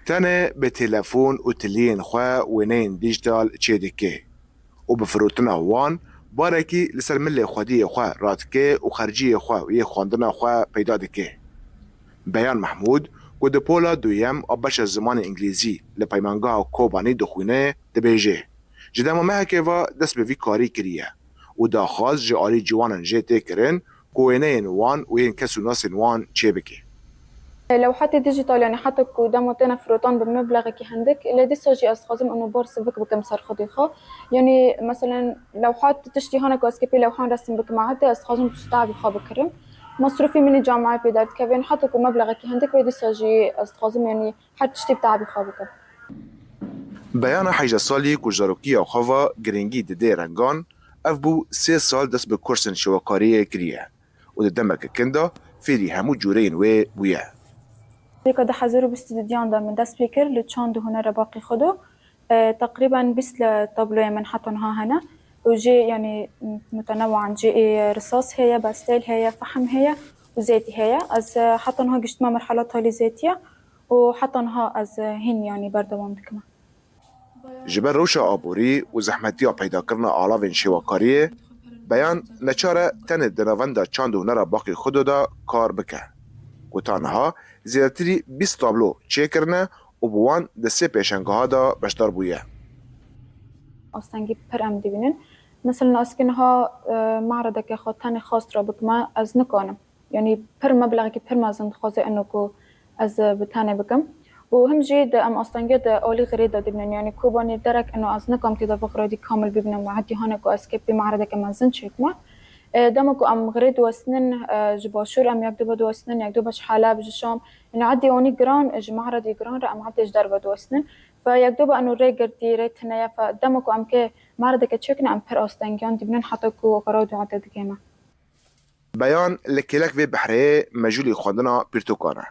تنه به تلفون و تلين خوا ونين ديجيتال تشيدكي وبفروتنا وان باركي لسر ملي خودي خوا راتكي وخرجي خوا ويه خواندنا خوا پیدا دكي. بيان محمود قد بولا دويم أباش الزمان إنجليزي لپیمانگاه کوبانی دخوینه دبیجه. جدام مهکوا دست به وی کاری کریه و دا خواست جعالی جوانن جه تکرن کوینه وان و ين كسو ناس وان چه بكي. لو حتى ديجيتال يعني حتى قدامه تنا فروتان بمبلغ كي عندك اللي دي سوجي أستخدم إنه بورس بك بكم صار خديخة يعني مثلا لو حتى تشتي هنا كاسكيبي لو حان رسم بك معته أستخدم تشتعب خاب كرم مصروفي من الجامعة بدأت كابين حتى كو مبلغ كي عندك بدي سوجي أستخدم يعني حتى تشتي بتعبي خاب كرم. بيان حيجة سالي كجاروكيا وخوا جرينجي دي رنگان أفبو 3 سال دست بكورسن شواكارية كريه وددمك كندا فيري همو جورين ويا. كده حزرو باستديان ده من دست بيكر لتشاندو هنا باقي خدو تقريبا بس لطابلوية من حطنها هنا وجي يعني متنوعا جي رصاص هي باستيل هي فحم هي وزيتي هي از حطنها قشت ما مرحلتها لزيتية وحطنها از هن يعني بردوام دكما جبر روشا آبوری و زحمتیا پیدا کرنا آلاوین شواکاریه بیان نچاره تن دنواندا چاندو نرا باقی خودو دا کار بکه و تانها زیادتری 20 تابلو چه کرنه و بوان ده 3 پیشنگاه ها دا بشدار بویه. أستنجي بر أم دبنن مثلا أسكنها معرضك خود تاني خاص را بكما از نكانم يعني بر مبلغ كي بر مازن خازي إنه كو از بتاني بكم وهم جيد أم أستنجي ده أولي غريدة دبنن يعني كوباني درك إنه از نكام تدا بقرادي كامل ببنن وعدي هنا كو أسكيب بمعرضك مازن شكما دمكو أم غريد وسنن جباشور أم يكدو بدو وسنن يكدو باش حالة بجشام إنه عدي أوني جران إج معرضي جران رأم عدي إج در بدو وسنن فيكدو أنه ريجرتي ريتنايا فدمكو أم كي معرضك تشكنا أم بر أستنجان دبنن حتىكو قرادو عدد كيما. بیان لکلک و بحره مجولی خواندنا پیرتوکانه.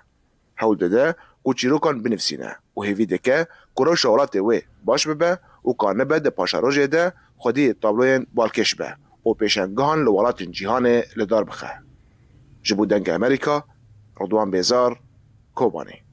هول ده کوچیروکان بنفسینه و هیوی دکه کرو شغلات و باش ببه و کانبه ده پاشاروژه ده خودی تابلوین بالکش به و پیشنگاهان لولات جیهان لدار بخه. جبودنگ امریکا رضوان بیزار کوبانی.